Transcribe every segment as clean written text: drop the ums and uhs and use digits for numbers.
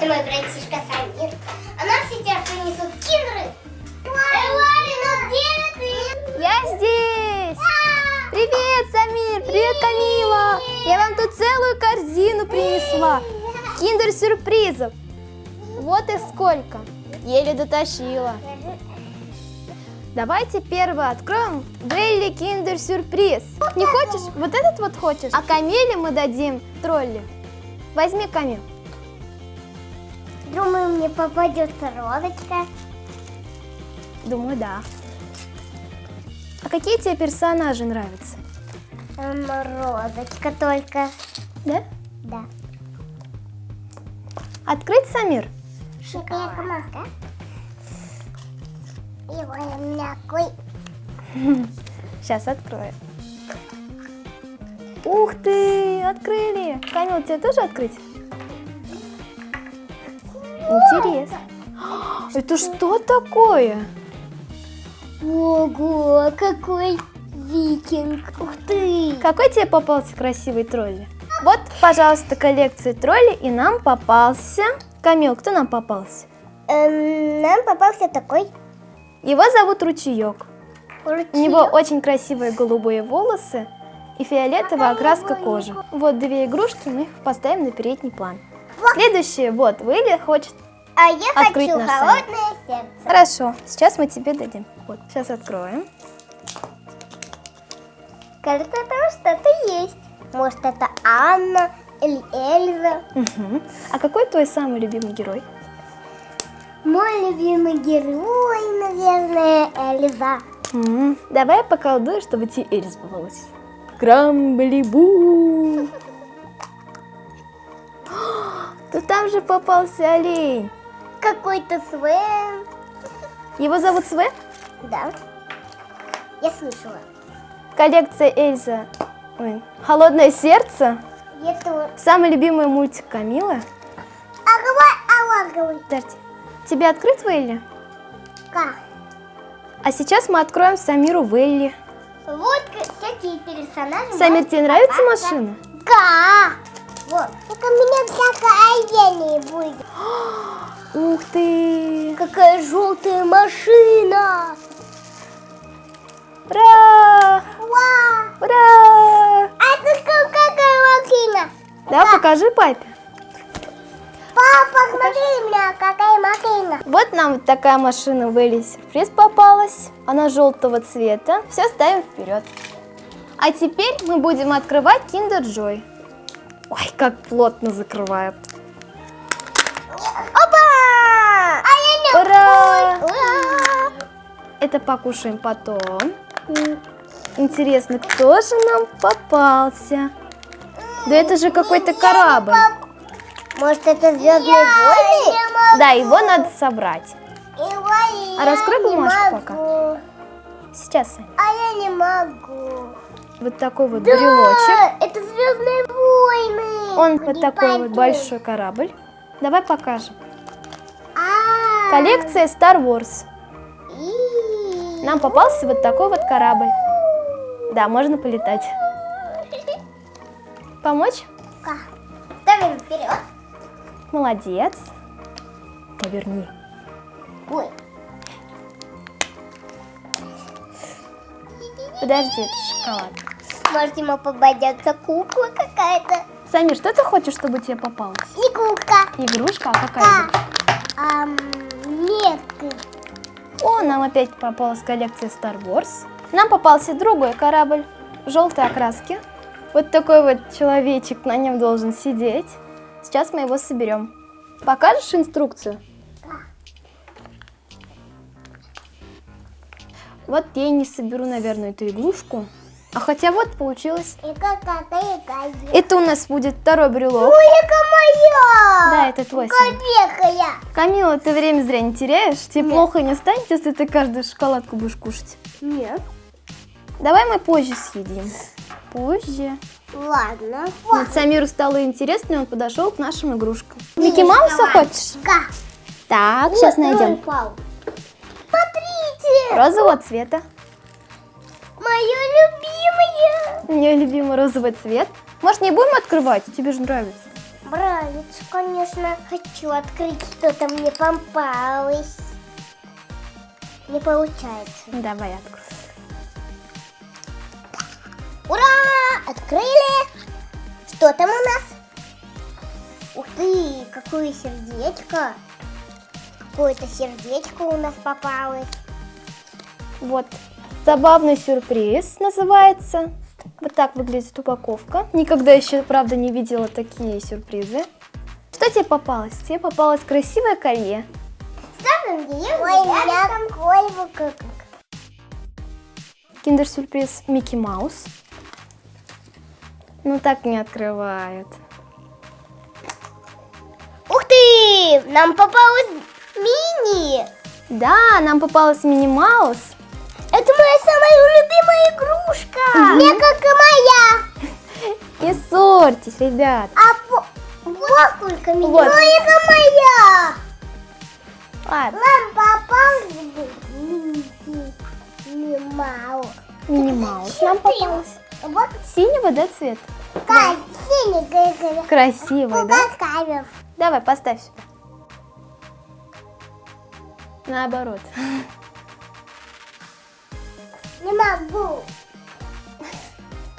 это мой братишка Самир. А нам сейчас принесут киндеры. Лали, ну где ты? Я здесь! Привет, Самир! Привет, Камила! Я вам тут целую корзину принесла. Киндер-сюрпризов. Вот их сколько. Еле дотащила. Давайте первый откроем Белли киндер-сюрприз. Не хочешь? Вот этот вот хочешь? А Камиле мы дадим тролли. Возьми, Камил. Думаю, мне попадется розочка. Думаю, да. А какие тебе персонажи нравятся? Розочка только. Да? Да. Открыть, Самир? Шоколадка. И он мягкий. Сейчас открою. Ух ты, открыли. Камил, тебе тоже открыть? Интересно. Это что такое? Ого, какой викинг. Ух ты. Какой тебе попался красивый тролли? Вот, пожалуйста, коллекция троллей, и нам попался... Камил, кто нам попался? Нам попался такой Его зовут Ручеек. ручеек. У него очень красивые голубые волосы и фиолетовая окраска кожи. Вот две игрушки, мы их поставим на передний план. Следующее, вот, Вилли хочет... А я открыть хочу наш холодное сердце. Хорошо, сейчас мы тебе дадим. Вот, сейчас откроем. Кажется, там что-то есть. Может, это Анна или Эльза. Угу. А какой твой самый любимый герой? Мой любимый герой, наверное, Эльза. Давай я поколдую, чтобы тебе Эльза попалась. Крамблибу! Тут там же попался олень. Какой-то Свен. Его зовут Свен? Да. Я слышала. Коллекция Эльза. Ой, «Холодное сердце». Я тоже. Самый любимый мультик Камилы. Алаговый. Подожди. Тебе открыть Вилли? Как? А сейчас мы откроем Самиру Вилли. Вот всякие персонажи. Самир, тебе нравится машина? Да. Вот. Только у меня всякое оленей будет. Ух ты! Какая желтая машина. Ура! Вау. Ура! А это какая машина? Да, покажи папе. Папа, смотри у меня, какая машина. Вот нам вот такая машина Вилли сюрприз попалась. Она желтого цвета. Все ставим вперед. А теперь мы будем открывать Kinder Joy. Ой, как плотно закрываю. Опа! А я не... Ура! Ура! Это покушаем потом. Интересно, кто же нам попался? Да это же какой-то корабль. Может, это Звездные войны? Да, его надо собрать. А раскрой бумажку пока. Сейчас, Сань. А я не могу. Вот такой вот брелочек. Это Звездные войны. Он вот такой вот большой корабль. Давай покажем. Коллекция Star Wars. Нам попался вот такой вот корабль. Да, можно полетать. Помочь? Ставим вперед. Молодец. Поверни. Ой. Подожди, это шоколад. Может, ему попадется кукла какая-то. Самир, что ты хочешь, чтобы тебе попалось? Игрушка. Игрушка? А какая? Нет. О, нам опять попалась коллекция Star Wars. Нам попался другой корабль в желтой окраске. Вот такой вот человечек на нем должен сидеть. Сейчас мы его соберем. Покажешь инструкцию? Вот я не соберу, наверное, эту игрушку. А хотя вот получилось. Это у нас будет второй брелок. Ой, это моя! Да, это твой, Сань. Кобехая! Камила, ты время зря не теряешь? Тебе плохо не станет, если ты каждую шоколадку будешь кушать? Нет. Давай мы позже съедим. Позже. Ладно. Вот Самиру стало интересно, и он подошел к нашим игрушкам. Микки Мауса хочешь? Так, сейчас найдем. Смотрите! Розового цвета. Мое любимое! У нее любимый розовый цвет. Может, не будем открывать? Тебе же нравится. Нравится, конечно. Хочу открыть, что-то мне попалось. Не получается. Давай открой. Ура! Открыли! Что там у нас? Ух ты, какое сердечко. Какое-то сердечко у нас попалось. Вот, забавный сюрприз называется. Вот так выглядит упаковка. Никогда еще, правда, не видела такие сюрпризы. Что тебе попалось? Тебе попалось красивое колье. Ой, я такой как. Киндер-сюрприз Микки Маус. Ну так не открывают. Ух ты! Нам попалась мини! Да, нам попалась Мини Маус. Это моя самая любимая игрушка! Не как и моя! Не ссорьтесь, ребят. А вот сколько мини! Вот. Ну это моя! Ладно, Нам попалась мини Маус. Мини Маус нам попалась. Вот Синего, да, цвет? как синий Красивый, да? поставим. Давай, поставь сюда. Наоборот. Не могу.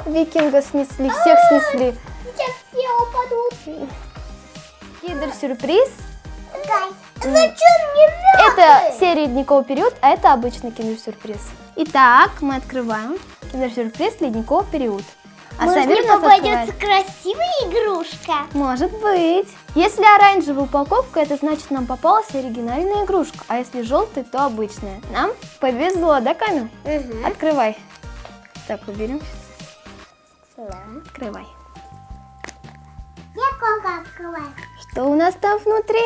Викинга снесли, всех снесли. Сейчас все упадут. Киндер-сюрприз. Зачем мне Это серия ледниковый период, а это обычный киндер-сюрприз. Итак, мы открываем киндер-сюрприз ледниковый период. А Может, Самир мне нас попадется открывает. красивая игрушка? Может быть. Если оранжевая упаковка, это значит, нам попалась оригинальная игрушка. А если желтый, то обычная. Нам повезло, да, Камил? Угу. Открывай. Так, уберем сейчас. Открывай. Я как открываю? Что у нас там внутри?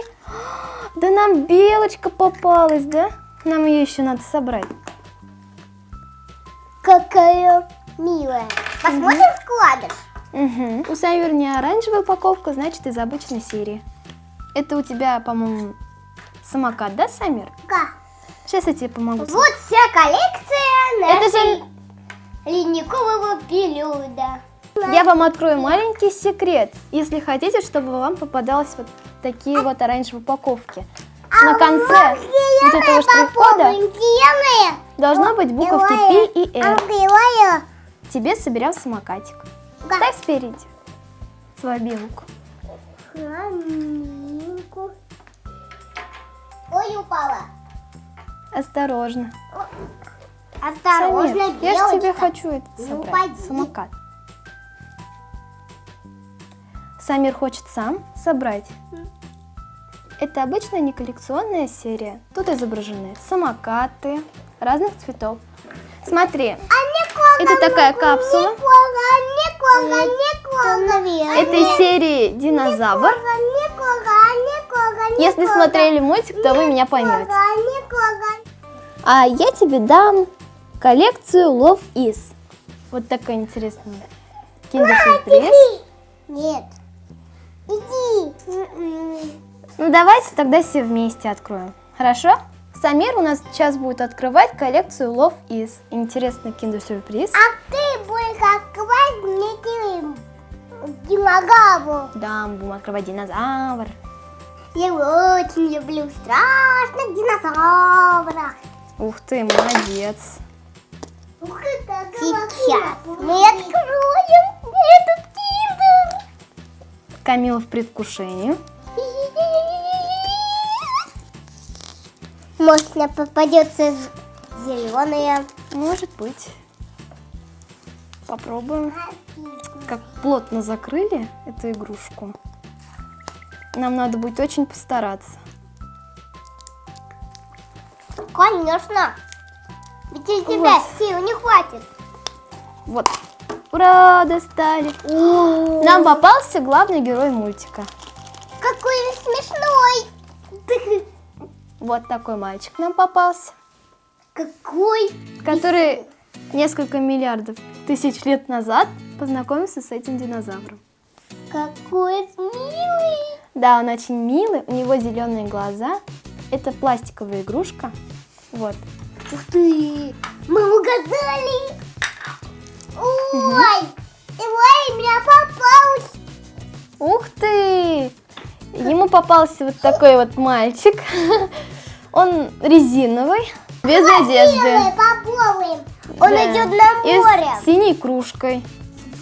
Да нам белочка попалась, да? Нам ее еще надо собрать. Какая милая. Посмотрим вкладыш. Угу. У Самира не оранжевая упаковка, значит, из обычной серии. Это у тебя, по-моему, самокат, да, Самир? Как? Сейчас я тебе помогу. Вот вся коллекция Это нашей же ледникового периода. я вам открою маленький секрет. Если хотите, чтобы вам попадалось вот такие вот оранжевые упаковки. На конце вот этого штрих-кода должна быть буковки P и R. Открываю. Тебе соберем самокатик. Да. Ставь спереди свою белку. Фламинго. Ой, упала. Осторожно. Осторожно, Самир, я же тебе девочка. хочу этот Не собрать, упади. самокат. Самир хочет сам собрать. Это обычная не коллекционная серия. Тут изображены самокаты разных цветов. Смотри, это такая капсула. Это из серии «Динозавр». Если смотрели мультик, то вы меня поймете. А я тебе дам коллекцию Love Is. Вот такой интересный киндер-сюрприз. Нет. Иди. Ну давайте тогда все вместе откроем. Хорошо? Самир у нас сейчас будет открывать коллекцию Love Is. Интересный киндер-сюрприз. А ты будешь открывать мне динозавр. Да, мы будем открывать динозавр. Я очень люблю страшных динозавров. Ух ты, молодец. Сейчас мы откроем этот киндер. Камила в предвкушении. Может, мне попадется зеленая. Может быть. Попробуем. Как плотно закрыли эту игрушку. Нам надо будет очень постараться. Конечно. Ведь у тебя сил не хватит. Вот. Ура, достали. Нам попался главный герой мультика. Какой смешной. Вот такой мальчик нам попался, Какой. который несколько миллиардов тысяч лет назад познакомился с этим динозавром. Какой милый. Да, он очень милый, у него зеленые глаза. Это пластиковая игрушка. Вот. Ух ты. Мы угадали. Ой. Ой, меня попалась. Ух ты! попался вот такой вот мальчик. Он резиновый, без одежды. Белый, попробуем. Он Да. идет на И море. с синей кружкой.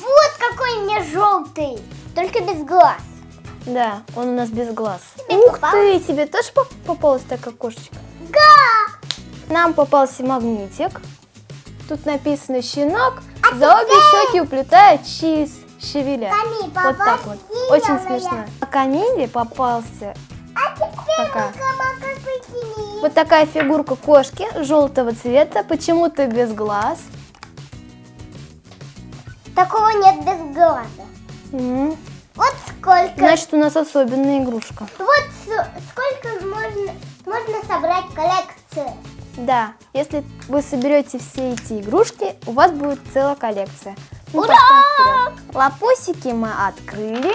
Вот какой у меня желтый. Только без глаз. Да, он у нас без глаз. Тебе Ух попалось? ты, тебе тоже попалась такая кошечка? Да. Нам попался магнитик. Тут написано щенок, за обе щеки уплетает чиз, шевеля. Камиль Вот так попалась вот. синяя. Очень смешно. А Камиле попался А теперь такая. собака прикини. Вот такая фигурка кошки желтого цвета, почему-то без глаз. Такого нет без глаза. М. Вот сколько. Значит, у нас особенная игрушка. Вот сколько можно собрать коллекцию. Да, если вы соберете все эти игрушки, у вас будет целая коллекция. Ну, Ура! поставь вперед. Лапусики мы открыли.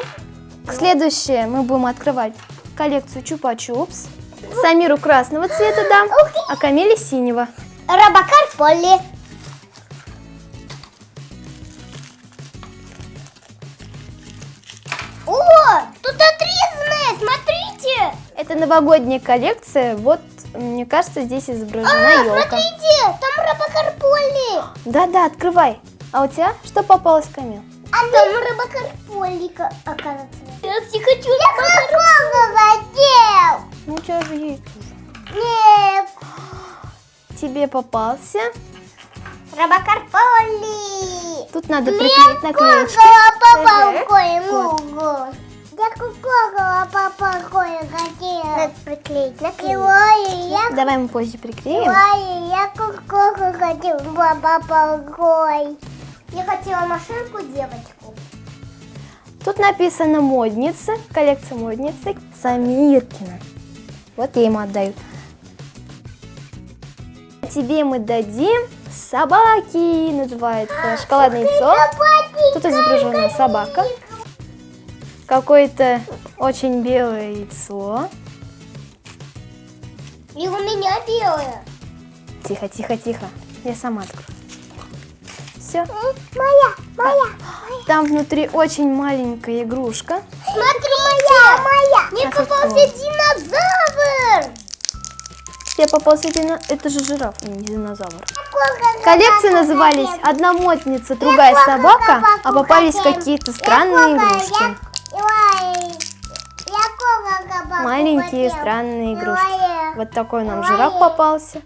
Следующее мы будем открывать коллекцию Чупа-Чупс. Самиру красного цвета дам, а Камиле синего. Робокар Полли. О, тут отрезанное, смотрите. Это новогодняя коллекция. Вот, мне кажется, здесь изображена елка. Смотрите, там Робокар Полли. Да-да, открывай. А у тебя что попалось, Камил? А там Робокар Полли, оказывается. Я хочу Робокар хотел. Ну, у тебя же есть уже. Нет. Тебе попался. Робокар Полли. Тут надо приклеить наклеечки. Я куколка папа хотела. Надо приклеить наклеечки. Давай мы позже приклеим. Я куколка хотела папа. Я хотела машинку девочку. Тут написано модница, коллекция модницы Самиркина. Вот я ему отдаю. А тебе мы дадим собаки, называется шоколадное яйцо. Тут изображена собака. Какое-то очень белое яйцо. И у меня белая. Тихо, тихо, тихо. Я сама открою. Все. Моя. Там внутри очень маленькая игрушка. Смотрите. Моя. Мне Сейчас попался открою. динозавр. Тебе попался это же жираф, а не динозавр. Коллекции назывались «Одна модница, другая собака», а попались какие-то странные игрушки. Маленькие странные игрушки. Вот такой нам жираф попался.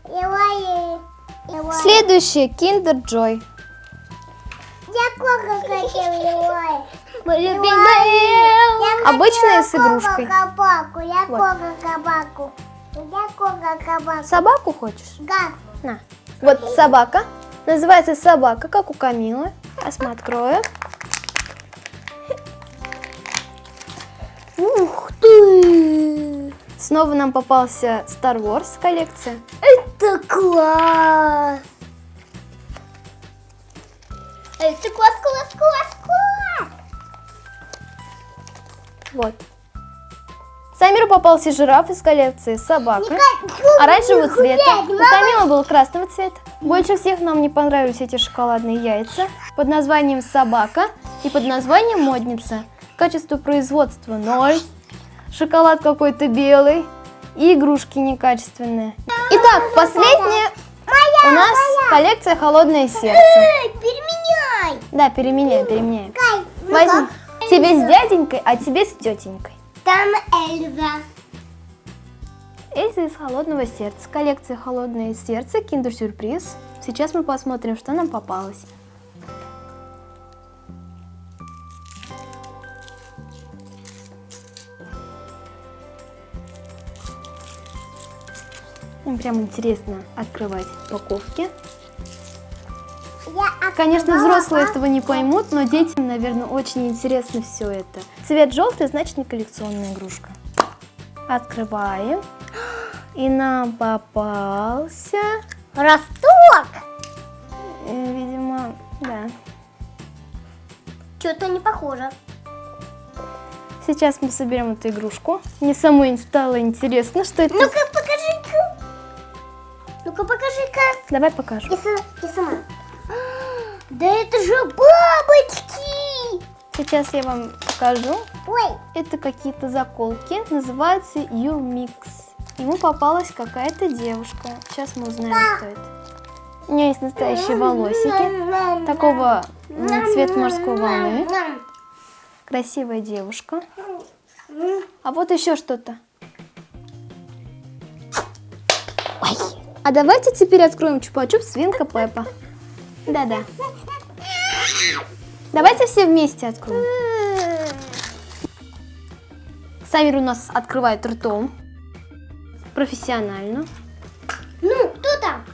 Следующее Kinder Joy. Обычная с игрушкой. Собаку хочешь? На. Вот собака. Называется собака, как у Камилы. Сейчас мы откроем. Ух ты! Снова нам попался Star Wars коллекция. Это класс! Это класс. Вот. Самиру попался жираф из коллекции собака. Оранжевого цвета. У Камилы был красного цвета. Больше всех нам не понравились эти шоколадные яйца под названием собака и под названием модница. Качество производства 0. Шоколад какой-то белый. И игрушки некачественные. Итак, последняя у нас коллекция холодное сердце. Переменяй! Да, переменяем. Кай, Возьми. Тебе с дяденькой, а тебе с тетенькой. там Эльза. Эльза из холодного сердца. Коллекция холодное сердце, киндер-сюрприз. Сейчас мы посмотрим, что нам попалось. Прям интересно открывать упаковки. Конечно, взрослые этого не поймут, но детям, наверное, очень интересно все это. Цвет желтый, значит, не коллекционная игрушка. Открываем. И нам попался... Росток! Видимо, да. Что-то не похоже. Сейчас мы соберем эту игрушку. Мне самой стало интересно, что это. Ну-ка, покажи-ка. Ну-ка, покажи-ка. Давай покажу. Я сама. Да это же бабочки! Сейчас я вам покажу. Ой. Это какие-то заколки, называются Юмикс. Ему попалась какая-то девушка. Сейчас мы узнаем, кто это. У нее есть настоящие волосики, такого цвета морской волны. Красивая девушка. А вот еще что-то. Ой. А давайте теперь откроем Чупа-Чуп Свинка Пеппа. Да-да. Давайте все вместе откроем. Самир у нас открывает ртом. Профессионально. Ну, кто там?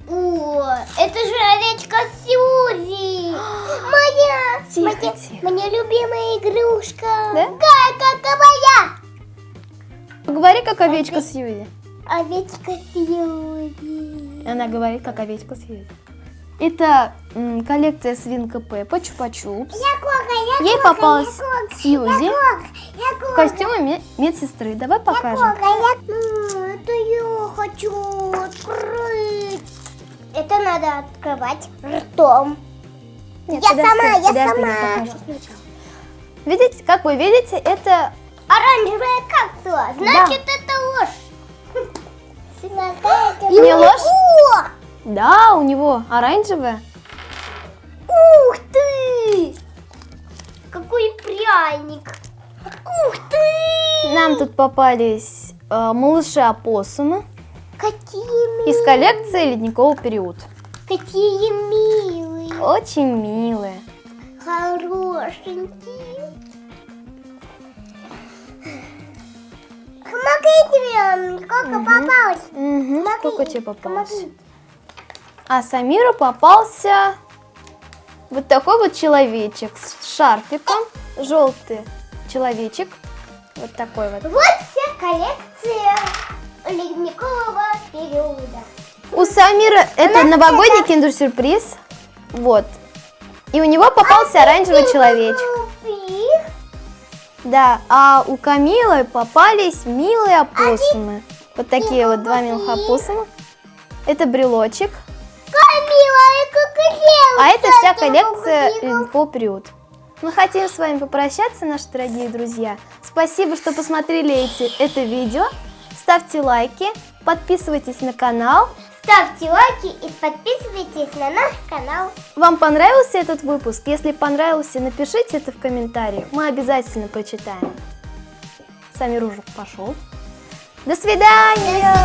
О, это же овечка Сьюзи. Моя, моя любимая игрушка. Да? Какая? Поговори, как овечка Сьюзи. Овечка Сьюзи. Она говорит, как овечка Сьюзи. Это коллекция Свинка Пеппа, Чупа-Чупс. Ей попалась Сьюзи в костюме медсестры. Давай покажем. Это я хочу открыть. Это надо открывать ртом. Нет, Я подожди, сама. покажу сначала. Видите, как вы видите, это Оранжевая капсула. Значит, это ложь. Не ложь? О! Да, у него оранжевая. Ух ты! Какой пряник! Ух ты! Нам тут попались малыши-опоссумы Какие из коллекции ледникового периода. Какие милые! Очень милые. Хорошенькие! Помогите мне, сколько попалось! Угу, сколько Помогите, тебе попалось? помогите. А Самиру попался вот такой вот человечек с шарфиком. Желтый человечек. Вот такой вот. Вот вся коллекция ледникового периода. У Самира это новогодний киндер-сюрприз. Вот. И у него попался оранжевый человечек. Да, а у Камилы попались милые опоссумы. Вот такие вот два милых опоссума. Это брелочек. А это вся коллекция ледникового периода. Мы хотим с вами попрощаться, наши дорогие друзья. Спасибо, что посмотрели это видео. Ставьте лайки, подписывайтесь на канал. Ставьте лайки и подписывайтесь на наш канал. Вам понравился этот выпуск? Если понравился, напишите это в комментарии. Мы обязательно прочитаем. Самир уже пошел. До свидания!